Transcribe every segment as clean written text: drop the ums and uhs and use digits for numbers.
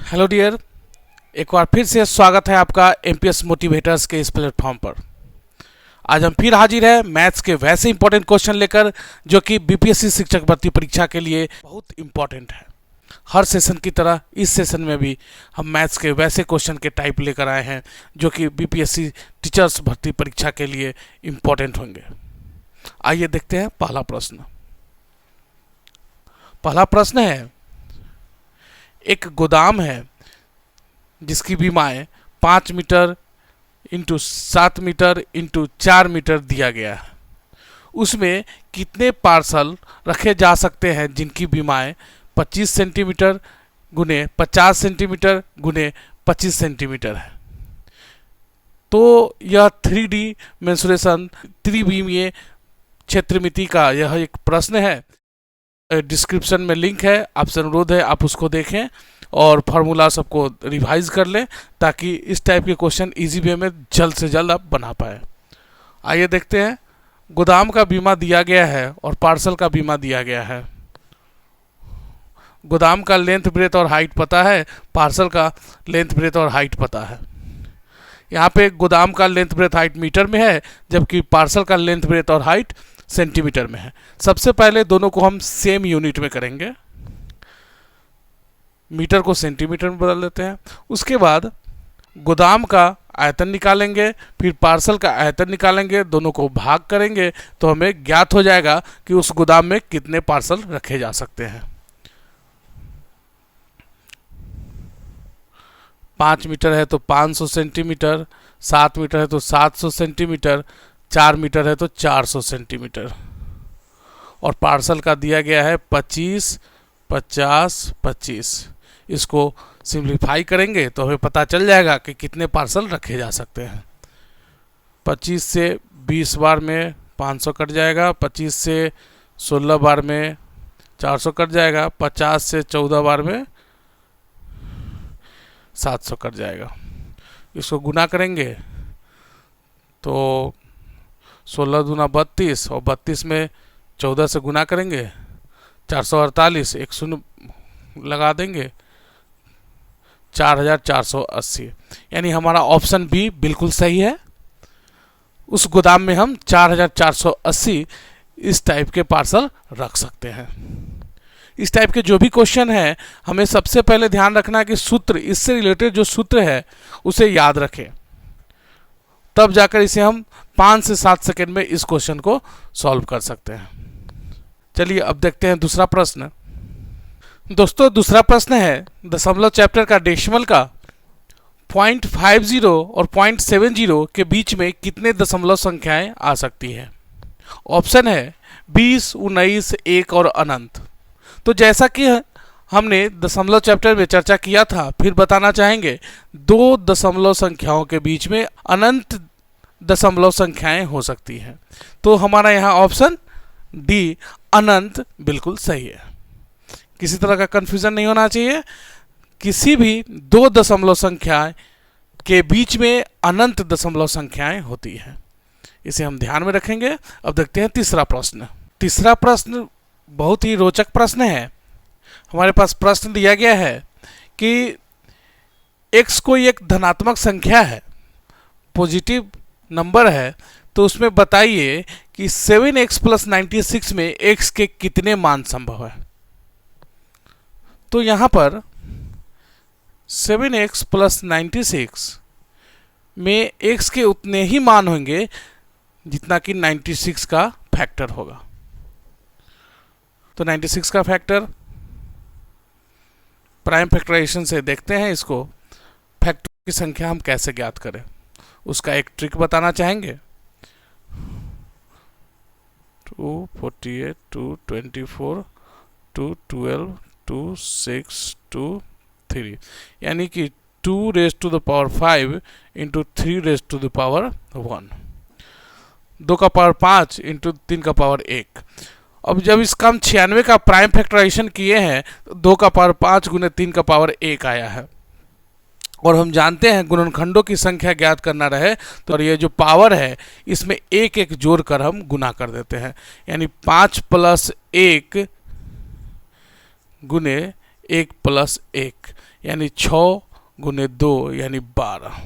Hello dear, एक बार फिर से स्वागत है आपका एमपीएस मोटिवेटर्स के इस प्लेटफॉर्म पर। आज हम फिर हाजिर हैं मैथ्स के वैसे इंपॉर्टेंट क्वेश्चन लेकर जो कि बीपीएससी शिक्षक भर्ती परीक्षा के लिए बहुत इंपॉर्टेंट है। हर सेशन की तरह इस सेशन में भी हम मैथ्स के वैसे क्वेश्चन के टाइप लेकर आए हैं जो कि बीपीएससी टीचर्स भर्ती परीक्षा के लिए इंपॉर्टेंट होंगे। आइए देखते हैं पहला प्रश्न। पहला प्रश्न है, एक गोदाम है जिसकी बीमाएं 5 meter into 7 meter into 4 meter दिया गया है। उसमें कितने पार्सल रखे जा सकते हैं जिनकी बीमाएं 25 सेंटीमीटर गुने 50 सेंटीमीटर गुने 25 सेंटीमीटर है। तो यह 3D मेंसुरेशन त्रिविमीय क्षेत्रमिति का यह एक प्रश्न है। डिस्क्रिप्शन में लिंक है, आपसे अनुरोध है आप उसको देखें और फार्मूला सबको रिवाइज कर लें ताकि इस टाइप के क्वेश्चन इजी वे में जल्द से जल्द आप बना पाए। आइए देखते हैं। गोदाम का बीमा दिया गया है और पार्सल का बीमा दिया गया है। गोदाम का लेंथ ब्रेथ और हाइट पता है, पार्सल का लेंथ ब्रेथ और हाइट पता है। यहाँ पे गोदाम का लेंथ ब्रेथ हाइट मीटर में है जबकि पार्सल का लेंथ ब्रेथ और हाइट सेंटीमीटर में है। सबसे पहले दोनों को हम सेम यूनिट में करेंगे, मीटर को सेंटीमीटर में बदल देते हैं। उसके बाद गोदाम का आयतन निकालेंगे, फिर पार्सल का आयतन निकालेंगे, दोनों को भाग करेंगे तो हमें ज्ञात हो जाएगा कि उस गोदाम में कितने पार्सल रखे जा सकते हैं। 5 मीटर है तो 500 सेंटीमीटर, 7 मीटर है तो 700 सेंटीमीटर, 4 मीटर है तो 400 सेंटीमीटर और पार्सल का दिया गया है 25, 50, 25। इसको सिंप्लीफाई करेंगे तो हमें पता चल जाएगा कि कितने पार्सल रखे जा सकते हैं। 25 से 20 बार में 500 कट जाएगा, 25 से 16 बार में 400 कट जाएगा, 50 से 14 बार में 700 कट जाएगा। इसको गुना करेंगे तो 16 दूना 32 और 32 में 14 से गुना करेंगे 448, एक शून्य लगा देंगे 4480। यानी हमारा ऑप्शन बी बिल्कुल सही है। उस गोदाम में हम 4480 इस टाइप के पार्सल रख सकते हैं। इस टाइप के जो भी क्वेश्चन है हमें सबसे पहले ध्यान रखना है कि सूत्र, इससे रिलेटेड जो सूत्र है उसे याद रखें, तब जाकर इसे हम 5 से 7 सेकेंड में इस क्वेश्चन को सॉल्व कर सकते हैं। चलिए अब देखते हैं दूसरा प्रश्न। दोस्तों दूसरा प्रश्न है, दशमलव चैप्टर का डेसिमल का 0.50 और 0.70 के बीच में कितने दशमलव संख्याएं आ सकती हैं। ऑप्शन है 20, 19, 1 और अनंत। तो जैसा कि हमने दशमलव चैप्टर में चर्चा किया था, फिर बताना चाहेंगे, दो दशमलव संख्याओं के बीच में अनंत दशमलव संख्याएं हो सकती हैं। तो हमारा यहाँ ऑप्शन डी अनंत बिल्कुल सही है। किसी तरह का कंफ्यूजन नहीं होना चाहिए। किसी भी दो दशमलव संख्या के बीच में अनंत दशमलव संख्याएं होती हैं, इसे हम ध्यान में रखेंगे। अब देखते हैं तीसरा प्रश्न। तीसरा प्रश्न बहुत ही रोचक प्रश्न है। हमारे पास प्रश्न दिया गया है कि x कोई एक धनात्मक संख्या है, पॉजिटिव नंबर है, तो उसमें बताइए कि 7x + 96 में x के कितने मान संभव है। तो यहाँ पर 7x + 96 में x के उतने ही मान होंगे जितना कि 96 का फैक्टर होगा। तो 96 का फैक्टर प्राइम फैक्टराइजेशन से देखते हैं। इसको फैक्टर की संख्या हम कैसे ज्ञात करें, उसका एक ट्रिक बताना चाहेंगे। 248, 224, 212, 26, 23, यानी कि 2⁵ इंटू 3⁵1, 2 का पावर 5 इंटू 3 का पावर 1। अब जब इसका हम 96 का प्राइम फैक्टराइजेशन किए हैं तो 2 का पावर 5 गुने 3 का पावर 1 आया है। और हम जानते हैं गुणनखंडों की संख्या ज्ञात करना रहे तो ये जो पावर है इसमें एक एक जोड़कर हम गुना कर देते हैं, यानी 5 + 1 गुने 1 प्लस 1 यानी 6 गुने 2 यानी 12,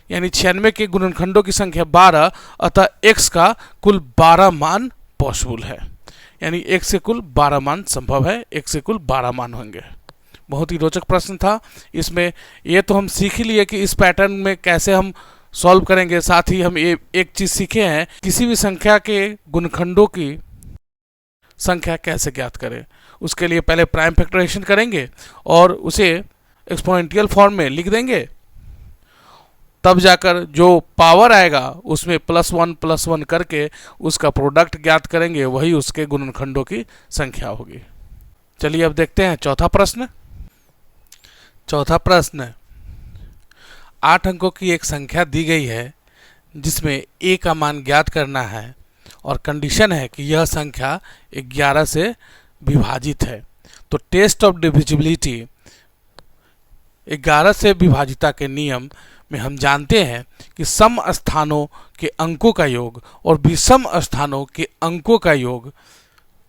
यानी 96 के गुणनखंडों की संख्या 12, अतः x का कुल 12 मान पॉसिबल है, यानी x से कुल 12 मान संभव है, x से कुल 12 मान होंगे। बहुत ही रोचक प्रश्न था। इसमें ये तो हम सीख ही लिए कि इस पैटर्न में कैसे हम सॉल्व करेंगे, साथ ही हम एक चीज़ सीखे हैं, किसी भी संख्या के गुणनखंडों की संख्या कैसे ज्ञात करें। उसके लिए पहले प्राइम फैक्टराइजेशन करेंगे और उसे एक्सपोनेंशियल फॉर्म में लिख देंगे, तब जाकर जो पावर आएगा उसमें +1 करके उसका प्रोडक्ट ज्ञात करेंगे, वही उसके गुणनखंडों की संख्या होगी। चलिए अब देखते हैं चौथा प्रश्न। चौथा प्रश्न, 8 अंकों की एक संख्या दी गई है जिसमें a का मान ज्ञात करना है और कंडीशन है कि यह संख्या 11 से विभाजित है। तो टेस्ट ऑफ डिविजिबिलिटी, 11 से विभाजिता के नियम में हम जानते हैं कि सम स्थानों के अंकों का योग और विषम स्थानों के अंकों का योग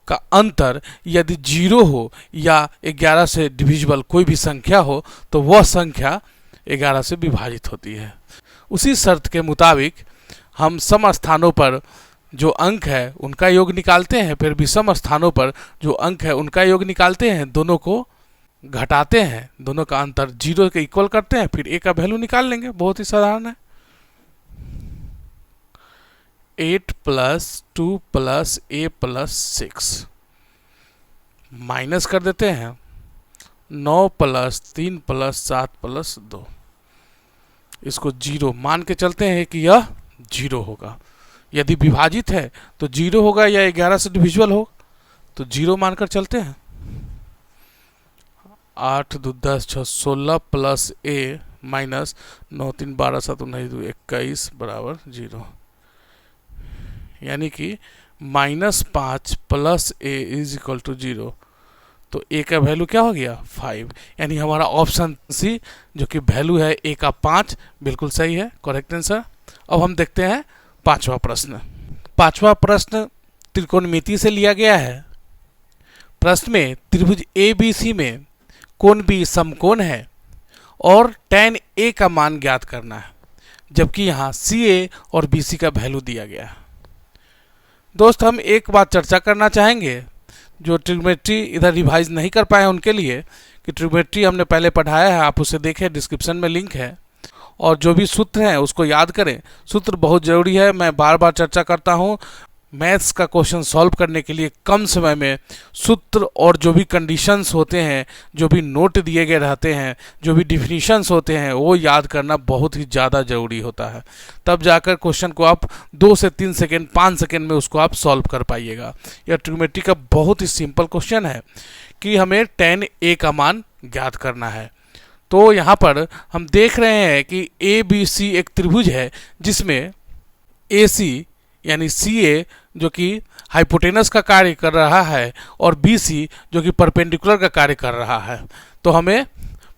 का अंतर यदि 0 हो या 11 से डिविजिबल कोई भी संख्या हो तो वह संख्या 11 से विभाजित होती है। उसी शर्त के मुताबिक हम सम स्थानों पर जो अंक है उनका योग निकालते हैं, फिर विषम स्थानों पर जो अंक है उनका योग निकालते हैं, दोनों को घटाते हैं, दोनों का अंतर 0 के इक्वल करते हैं, फिर a का वैल्यू निकाल लेंगे। बहुत ही साधारण है। 8 + 2 + a + 6 माइनस कर देते हैं 9 + 3 + 7 + 2, इसको 0 मान के चलते हैं कि यह 0 होगा। यदि विभाजित है तो 0 होगा या 11 से डिविजिबल हो तो 0 मानकर चलते हैं। 8 2 10 6 16 + a माइनस 9 3 12 7 19 2 21 बराबर 0, यानी कि -5 + a = 0। तो a का वैल्यू क्या हो गया 5, यानी हमारा ऑप्शन सी जो कि वैल्यू है a का 5 बिल्कुल सही है, करेक्ट आंसर। अब हम देखते हैं पांचवा प्रश्न। पांचवा प्रश्न त्रिकोणमिति से लिया गया है। प्रश्न में त्रिभुज ABC में कोण B समकोण है और tan A का मान ज्ञात करना है, जबकि यहाँ CA और BC का वैल्यू दिया गया है। दोस्त हम एक बात चर्चा करना चाहेंगे, जो ट्रिग्नोमेट्री इधर रिवाइज नहीं कर पाए उनके लिए, कि ट्रिग्नोमेट्री हमने पहले पढ़ाया है, आप उसे देखें, डिस्क्रिप्शन में लिंक है, और जो भी सूत्र हैं उसको याद करें। सूत्र बहुत ज़रूरी है, मैं बार बार चर्चा करता हूँ। मैथ्स का क्वेश्चन सॉल्व करने के लिए कम समय में सूत्र और जो भी कंडीशंस होते हैं, जो भी नोट दिए गए रहते हैं, जो भी डिफिनीशंस होते हैं, वो याद करना बहुत ही ज़्यादा ज़रूरी होता है। तब जाकर क्वेश्चन को आप 2 से 3 सेकेंड 5 सेकेंड में उसको आप सॉल्व कर पाइएगा। यह ट्रिग्नोमेट्री का बहुत ही सिंपल क्वेश्चन है कि हमें tan A का मान ज्ञात करना है। तो यहाँ पर हम देख रहे हैं कि ABC एक त्रिभुज है जिसमें AC यानी CA जो कि हाइपोटेनस का कार्य कर रहा है और BC जो कि परपेंडिकुलर का कार्य कर रहा है। तो हमें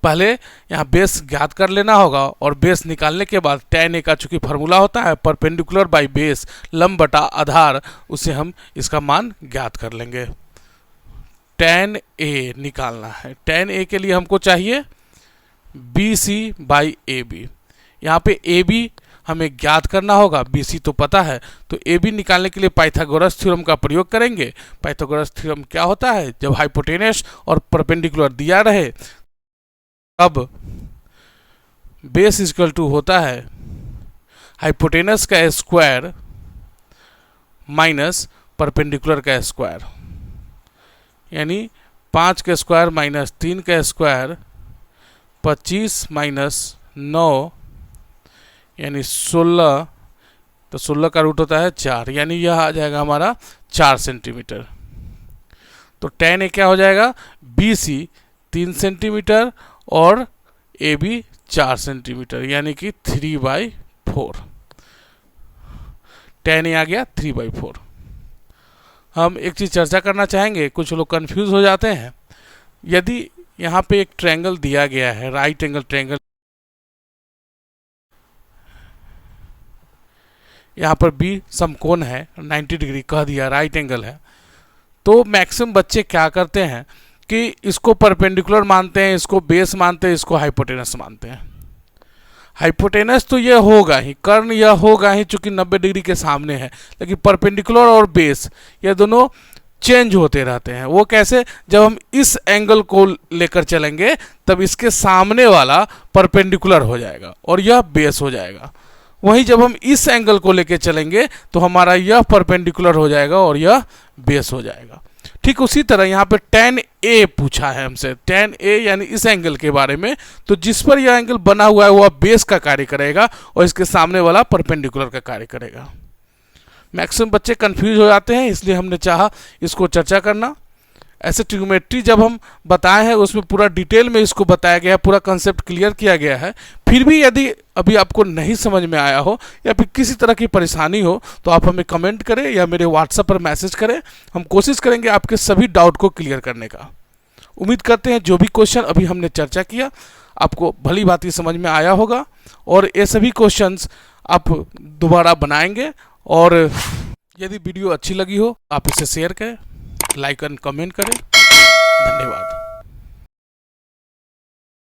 पहले यहाँ बेस ज्ञात कर लेना होगा और बेस निकालने के बाद tan A का चूँकि फार्मूला होता है परपेंडिकुलर बाई बेस, लंब बटा आधार, उससे हम इसका मान ज्ञात कर लेंगे। tan A निकालना है। tan A के लिए हमको चाहिए BC/AB। यहाँ पे AB हमें ज्ञात करना होगा, BC तो पता है, तो AB निकालने के लिए पाइथागोरस थ्योरम का प्रयोग करेंगे। पाइथागोरस थ्योरम क्या होता है, जब हाइपोटेनस और परपेंडिकुलर दिया रहे तब बेस इक्वल टू होता है हाइपोटेनस का स्क्वायर माइनस परपेंडिकुलर का स्क्वायर, यानी 5 का स्क्वायर माइनस 3 का स्क्वायर 25 माइनस 9 यानी 16, तो 16 का रूट होता है 4, यानी यह आ जाएगा हमारा 4 सेंटीमीटर। तो tan A क्या हो जाएगा, BC 3 सेंटीमीटर और AB 4 सेंटीमीटर, यानी कि 3/4। tan A आ गया 3/4। हम एक चीज़ चर्चा करना चाहेंगे, कुछ लोग कंफ्यूज हो जाते हैं। यदि यहाँ पे एक ट्रायंगल दिया गया है, राइट एंगल ट्रायंगल, यहाँ पर B समकोण है, 90 डिग्री कह दिया, राइट एंगल है, तो मैक्सिमम बच्चे क्या करते हैं कि इसको परपेंडिकुलर मानते हैं, इसको बेस मानते हैं, इसको हाइपोटेनस मानते हैं। हाइपोटेनस तो ये होगा ही, कर्ण यह होगा ही चूंकि 90 डिग्री के सामने है, लेकिन परपेंडिकुलर और बेस ये दोनों चेंज होते रहते हैं। वो कैसे? जब हम इस एंगल को लेकर चलेंगे तब इसके सामने वाला परपेंडिकुलर हो जाएगा और यह बेस हो जाएगा। वहीं जब हम इस एंगल को लेकर चलेंगे तो हमारा यह परपेंडिकुलर हो जाएगा और यह बेस हो जाएगा। ठीक उसी तरह यहाँ पे tan A पूछा है हमसे, tan A यानी इस एंगल के बारे में। तो जिस पर यह एंगल बना हुआ है वह बेस का कार्य करेगा और इसके सामने वाला परपेंडिकुलर का कार्य करेगा। मैक्सिमम बच्चे कंफ्यूज हो जाते हैं, इसलिए हमने चाहा इसको चर्चा करना। ऐसे ट्रिग्नोमेट्री जब हम बताए हैं उसमें पूरा डिटेल में इसको बताया गया है, पूरा कंसेप्ट क्लियर किया गया है। फिर भी यदि अभी आपको नहीं समझ में आया हो या फिर किसी तरह की परेशानी हो तो आप हमें कमेंट करें या मेरे व्हाट्सएप पर मैसेज करें। हम कोशिश करेंगे आपके सभी डाउट को क्लियर करने का। उम्मीद करते हैं जो भी क्वेश्चन अभी हमने चर्चा किया आपको भली भांति समझ में आया होगा और ये सभी क्वेश्चंस आप दोबारा बनाएंगे। और यदि वीडियो अच्छी लगी हो आप इसे शेयर करें, लाइक एंड कमेंट करें। धन्यवाद।